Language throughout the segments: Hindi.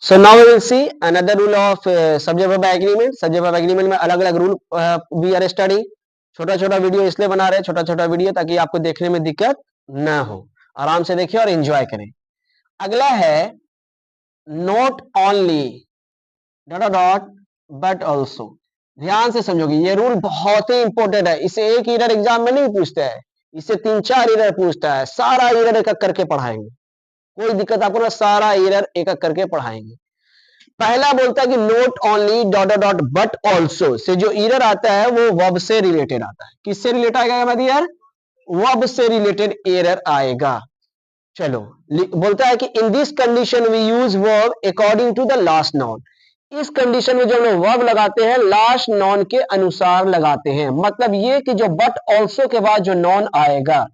So now we will see another rule of subject verb agreement. Subject verb agreement में अलग अलग रूल we are studying. छोटा छोटा वीडियो इसलिए बना रहे हैं, छोटा छोटा वीडियो ताकि आपको देखने में दिक्कत ना हो, आराम से देखिए और एंजॉय करें. अगला है not only dot dot but also. ध्यान से समझोगे, ये रूल बहुत ही इंपॉर्टेंट है. इसे एक ईरर एग्जाम में नहीं पूछता है, इसे 3-4 ईरर पूछता है. सारा ईरर एक एक करके पढ़ाएंगे, कोई दिक्कत आपको ना, सारा ईरर एक एक करके पढ़ाएंगे. पहला बोलता है कि note only dot dot but also say जो ईरर आता है वो वर्ब से रिलेटेड आता है. किससे रिलेटेड आएगा यार? वर्ब से रिलेटेड एरर आएगा. चलो, बोलता है कि in this condition we use verb according to the last noun. इस कंडीशन में जो हम लोग वर्ब लगाते हैं लास्ट नाउन के अनुसार लगाते हैं. मतलब ये कि जो बट ऑल्सो के बाद जो नाउन आएगा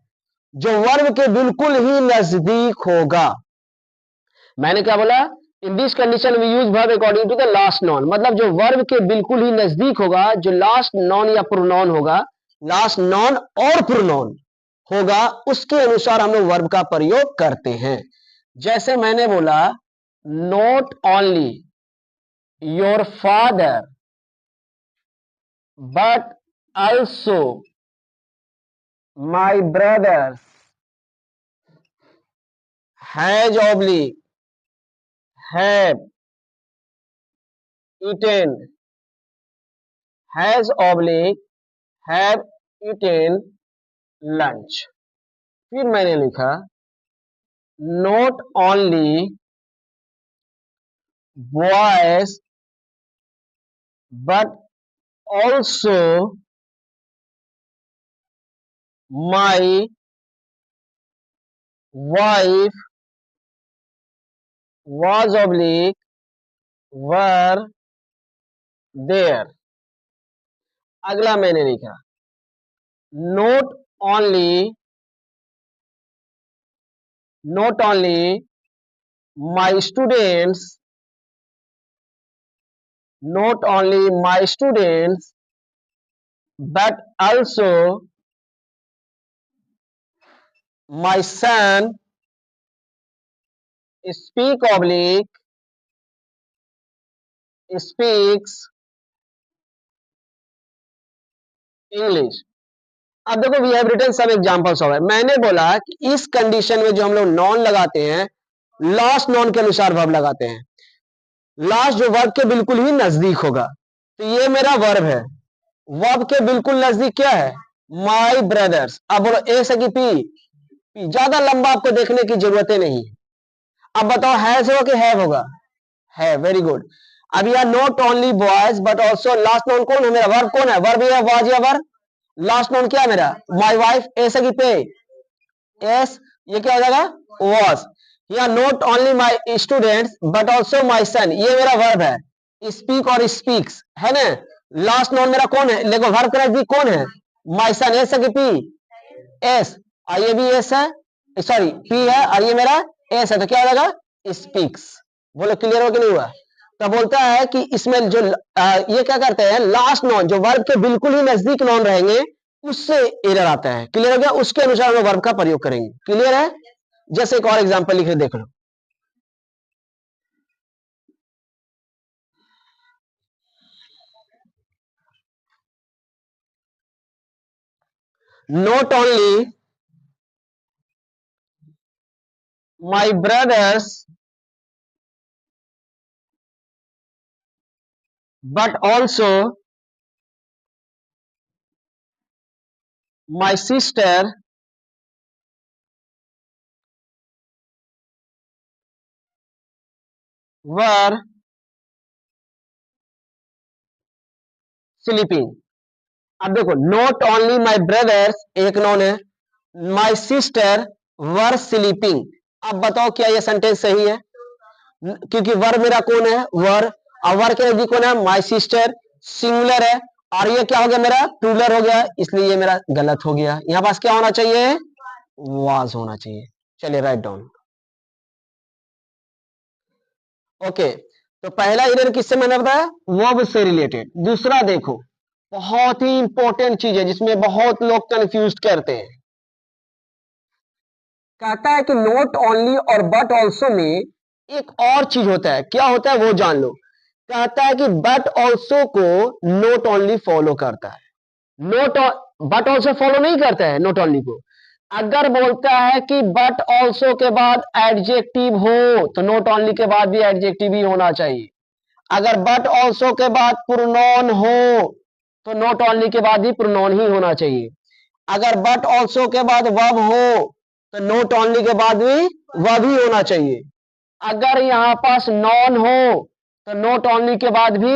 जो वर्ब के बिल्कुल ही नजदीक होगा. मैंने क्या बोला? In this condition we use verb according to the last noun. मतलब जो वर्ब के बिल्कुल ही नजदीक होगा, जो लास्ट नाउन या प्रोनाउन होगा, लास्ट नाउन और प्रोनाउन होगा, उसके अनुसार हम लोग वर्ब का प्रयोग करते हैं. जैसे मैंने बोला not only your father but also my brothers has oblique have eaten, has oblique have eaten lunch. फिर मैंने लिखा not only boys but also my wife was oblique were there. अगला मैंने लिखा not only my students, not only my students but also my son speaks English. अब देखो we have written some examples of. मैंने बोला कि इस कंडीशन में जो हम लोग नॉन लगाते हैं लास्ट नॉन के अनुसार वर्ब लगाते हैं. लास्ट जो वर्ब के बिल्कुल ही नजदीक होगा, तो ये मेरा वर्ब है. वर्ब के बिल्कुल नजदीक क्या है? माई ब्रदर्स. अब बोलो ए से कि पी? ज्यादा लंबा आपको देखने की जरूरत नहीं. अब बताओ हैज होगा कि हैव होगा? है. Very good. अब यह not only boys but also last non कौन है मेरा? वर्ब कौन है? वर्ब या वाज या वर? लास्ट नॉन क्या है मेरा? My wife. ऐसे की पे एस, ये क्या हो जाएगा? वॉज. या not only my students but also my son, ये मेरा वर्ब है. स्पीक और स्पीक्स है ना. लास्ट नॉन मेरा कौन है? देखो वर्ब का नजदीक कौन है? माई सन. ऐसे की पी एस, और ये भी एस है, सॉरी पी है, और ये मेरा एस है, तो क्या हो जाएगा? स्पीक्स. बोलो क्लियर हो कि नहीं हुआ? तो बोलता है कि इसमें जो ये क्या करते हैं, लास्ट नॉन जो वर्ब के बिल्कुल ही नजदीक नॉन रहेंगे उससे एरर आता है. क्लियर हो गया? उसके अनुसार हम वर्ब का प्रयोग करेंगे. क्लियर है? जैसे एक और एग्जांपल लिख देख लो. Not only my brothers but also my sister were sleeping. अब देखो नॉट ओनली माई ब्रदर्स एक नॉन है, माई सिस्टर वर स्लीपिंग. अब बताओ क्या ये सेंटेंस सही है? क्योंकि वर मेरा कौन है? वर. और वर के नजदीक कौन है? My sister. सिंगुलर है, और ये क्या हो गया मेरा? प्लूरल हो गया, इसलिए ये मेरा गलत हो गया. यहां पास क्या होना चाहिए? वाज होना चाहिए. चलिए राइट डाउन. ओके, तो पहला एरर किससे मैंने बताया? वर्ब से रिलेटेड. दूसरा देखो, बहुत ही इंपॉर्टेंट चीज है जिसमें बहुत लोग कंफ्यूज करते हैं. कहता है कि नॉट ओनली और बट ऑल्सो में एक और चीज होता है, क्या होता है वो जान लो। कहता है कि बट ऑल्सो को नोट ओनली फॉलो करता है, नोट बट ऑल्सो फॉलो नहीं करता है नोट ओनली को। अगर बोलता है कि बट ऑल्सो के बाद एडजेक्टिव हो तो नोट ओनली के बाद भी एडजेक्टिव ही होना चाहिए। अगर बट ऑल्सो के बाद प्रोनाउन हो तो नोट ओनली के बाद भी प्रोनाउन ही होना चाहिए। अगर बट ऑल्सो के बाद वर्ब हो तो नोट ओनली के बाद भी वर्ब ही होना चाहिए। अगर यहां पास नॉन हो तो नोट ओनली के बाद भी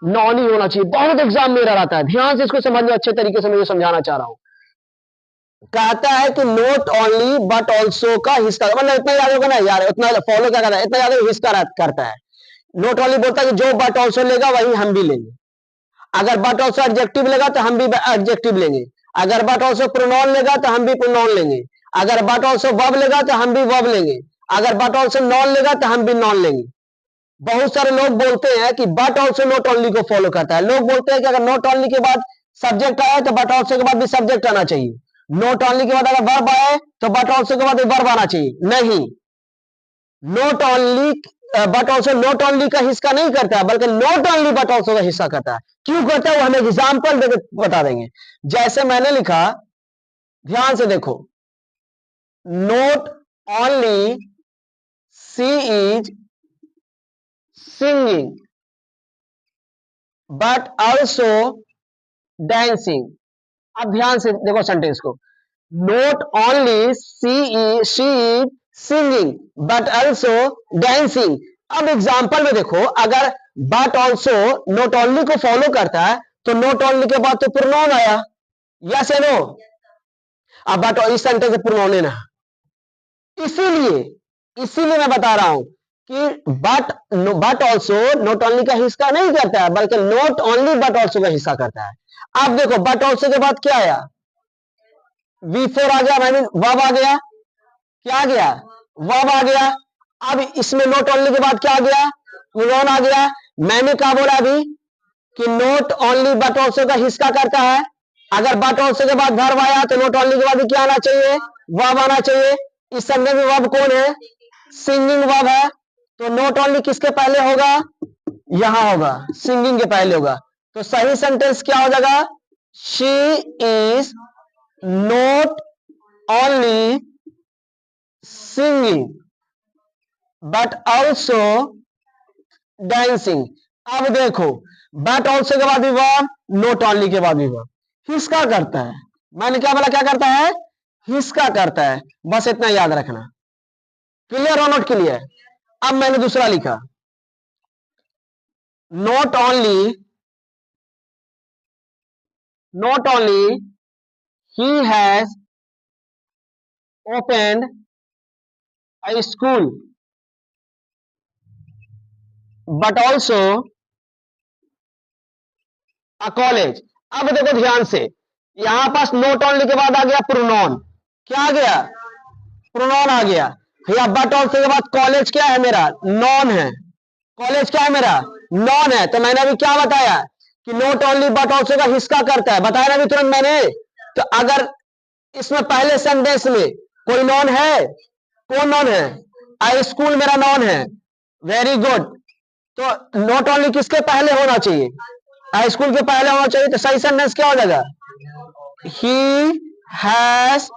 नॉन ही होना चाहिए। बहुत एग्जाम में रहता है, ध्यान से इसको समझ लो, अच्छे तरीके से मैं समझाना चाह रहा हूं। कहता है कि नोट ओनली बट ऑल्सो का हिस्सा, मतलब इतना याद होगा ना यार, उतना फॉलो क्या करता है, इतना याद हिस्सा करता है। नोट ओनली बोलता है कि जो बट ऑल्सो लेगा वही हम भी लेंगे। अगर बट ऑल्सो एडजेक्टिव लेगा तो हम भी एडजेक्टिव लेंगे। अगर बट ऑल्सो प्रोनाउन लेगा तो हम भी प्रोनाउन लेंगे। अगर बट ऑल्सो वर्ब लेगा तो हम भी वर्ब लेंगे। अगर बट ऑल्सो नॉन लेगा तो हम भी नॉन लेंगे। बहुत सारे लोग बोलते हैं कि बट ऑल्सो नोट ओनली को फॉलो करता है। लोग बोलते हैं कि अगर नोट ओनली के बाद सब्जेक्ट आया तो बट ऑल्सो के बाद भी सब्जेक्ट आना चाहिए। नोट ओनली के बाद अगर वर्ब आए तो बट ऑल्सो के बाद वर्ब आना चाहिए। नहीं, note only but also not only का हिस्सा नहीं करता है, बल्कि नोट ओनली बट ऑल्सो का हिस्सा करता है। क्यों करता है वो हमें एग्जाम्पल देकर बता देंगे। जैसे मैंने लिखा, ध्यान से देखो, not only she is singing but also dancing. अब ध्यान से देखो सेंटेंस को, not only she is singing but also dancing. अब एग्जाम्पल में देखो, अगर बट ऑल्सो नोट ओनली को फॉलो करता है तो नोट ओनली के बाद तो प्रोनाउन आया, यस या नो। अब बट इस सेंटेंस में प्रोनाउन लेना, इसीलिए मैं बता रहा हूं कि बट ऑल्सो नोट ओनली का हिस्सा नहीं करता है, बल्कि नोट ओनली बट ऑल्सो का हिस्सा करता है। अब देखो, बट ऑल्सो के बाद क्या आया, V4 आ गया, वर्ब आ गया। क्या आ गया, वर्ब आ गया। अब इसमें नोट ओनली के बाद क्या आ गया, प्रोनाउन आ गया। मैंने क्या बोला अभी कि नोट ओनली बट ऑल्सो का हिस्सा करता है। अगर बट ऑल्सो के बाद वर्ब आया तो नोट ओनली के बाद क्या आना चाहिए, वर्ब आना चाहिए। इस संदर्भ में वर्ब कौन है, सिंगिंग वर्ब है। तो नोट ओनली किसके पहले होगा, यहां होगा, सिंगिंग के पहले होगा। तो सही सेंटेंस क्या हो जाएगा, she is note only singing but also dancing. अब देखो, बट ऑल्सो के बाद भी वर्ब, नोट ओनली के बाद भी वर्ब, हिस्सा करता है। मैंने क्या बोला, क्या करता है, हिस्सा करता है। बस इतना याद रखना। क्लियर और नॉट क्लियर। अब मैंने दूसरा लिखा, note only he has opened a school but also a college। अब देखो ध्यान से, यहां पास नोट ओनली के बाद आ गया प्रोनाउन। क्या आ गया, प्रोनाउन आ गया। भैया बट ऑल्सो के बाद कॉलेज क्या है मेरा, नॉन है। कॉलेज क्या है मेरा, नॉन है। तो मैंने अभी क्या बताया कि नोट ओनली बट ऑल्सो का हिस्सा करता है, बताया ना अभी तुरंत मैंने। तो अगर इसमें पहले सेंटेंस में कोई नॉन है, कौन नॉन है, आई स्कूल मेरा नॉन है, वेरी गुड। तो नोट ओनली किसके पहले होना चाहिए, आई स्कूल के पहले होना चाहिए। तो सही सेंटेंस क्या हो जाएगा, he has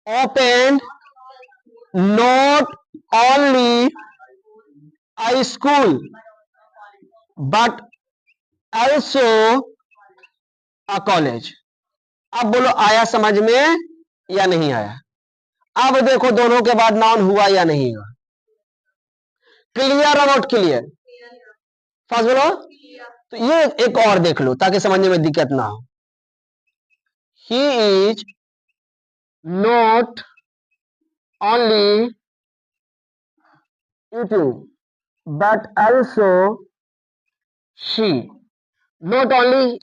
opened note only I school but also a college. अब बोलो आया समझ में या नहीं आया। अब देखो दोनों के बाद नाउन हुआ या नहीं हुआ, क्लियर और नॉट क्लियर, फास्ट बोलो। तो ये एक और देख लो ताकि समझने में दिक्कत ना हो। He is not only eating but also she, not only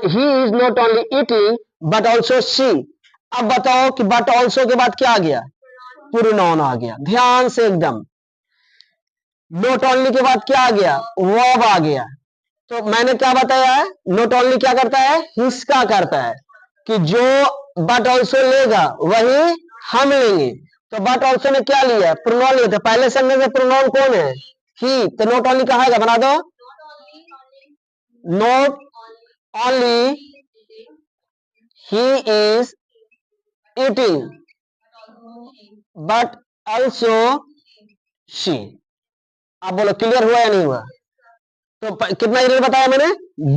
he is not only eating but also she. अब बताओ कि बट ऑल्सो के बाद क्या आ गया, प्रोनाउन आ गया। ध्यान से एकदम, नोट ओनली के बाद क्या आ गया, वर्ब आ गया। तो मैंने क्या बताया है, नोट ओनली क्या करता है, हिस्सा करता है, कि जो बट ऑल्सो लेगा वही हम लेंगे। तो बट ऑल्सो में क्या लिया है, प्रोनाउन लिया था। पहले सेंटेंस में प्रोनाउन कौन है, ही, तो नॉट ओनली कहा है, बना दो, not only he is eating but also she. आप बोलो क्लियर हुआ या नहीं हुआ। तो कितना इरर बताया मैंने,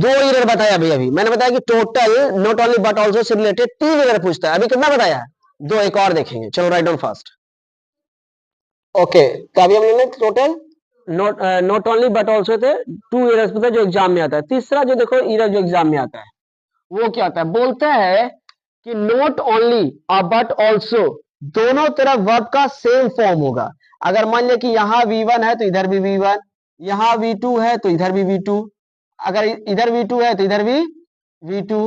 2 इरर बताया अभी मैंने बताया कि total not only but also say related 3 error पूछता है। अभी कितना बताया, 2, एक और देखेंगे। चलो राइट डाउन फास्ट। ओके, तो अभी हमने total not only but also थे 2 इरर्स पूछा जो एग्जाम में आता है। तीसरा जो देखो इरर जो एग्जाम में आता है वो क्या आता है, बोलता है कि नॉट ओनली और बट ऑल्सो दोनों तरफ वर्ब का सेम फॉर्म होगा। अगर मान लिया कि यहां V1 है तो इधर भी V1, यहां V2 है तो इधर भी V2, अगर इधर V2 है तो इधर भी V2,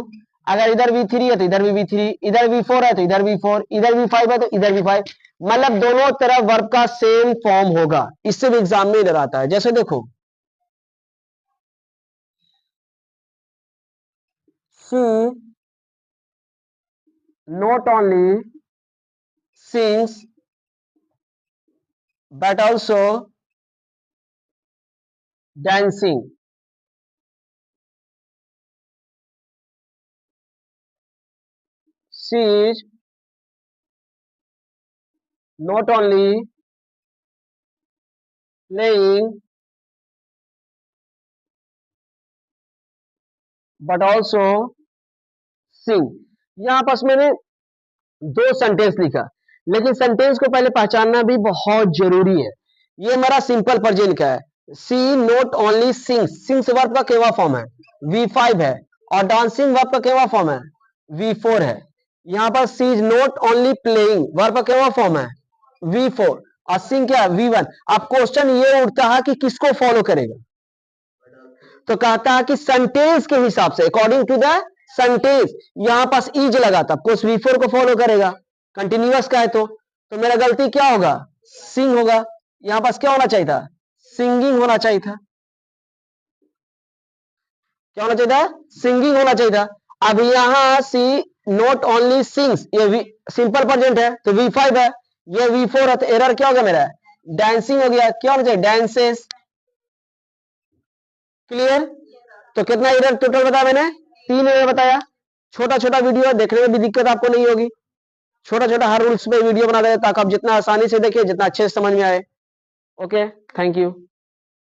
अगर इधर V3 है तो इधर भी V3, इधर V4 है तो इधर V4, इधर V5 है तो इधर V5, मतलब दोनों तरफ वर्ब का सेम फॉर्म होगा। इससे भी एग्जाम में इधर आता है। जैसे देखो she not only sings but also dancing. She is not only playing but also sing। यहां पास मैंने 2 सेंटेंस लिखा, लेकिन सेंटेंस को पहले पहचानना भी बहुत जरूरी है। ये हमारा सिंपल प्रेजेंट का है। She not only sings, sings verb का केवा फॉर्म है, V5 है, और डांसिंग वर्ब का केवा फॉर्म है, V4 है। यहां पर she is not only playing verb का केवा फॉर्म है, V4, और सिंग क्या है, V1। अब क्वेश्चन ये उठता है कि किसको फॉलो करेगा, तो कहता है कि सेंटेंस के हिसाब से, अकॉर्डिंग टू द सेंटेंस, यहां पास इज लगा था, कोर्स V4 को फॉलो करेगा, कंटिन्यूअस का है तो मेरा गलती क्या होगा, सिंग होगा। यहां पास क्या होना चाहिए था, सिंगिंग होना चाहिए था। क्या होना चाहिए था, सिंगिंग होना चाहिए था। अब यहां सी नॉट ओनली सिंग्स, ये सिंपल प्रेजेंट है तो V5 है, ये V4 है, तो एरर क्या हो गया मेरा, डांसिंग हो गया। क्या होना चाहिए, डांसेस। क्लियर। तो कितना एरर टोटल बताया मैंने, 3 एरर बताया। छोटा छोटा वीडियो देखने में भी दिक्कत आपको नहीं होगी, छोटा छोटा हर रूल्स पे वीडियो बना देगा ताकि आप जितना आसानी से देखिए, जितना अच्छे से समझ में आए। Okay, thank you.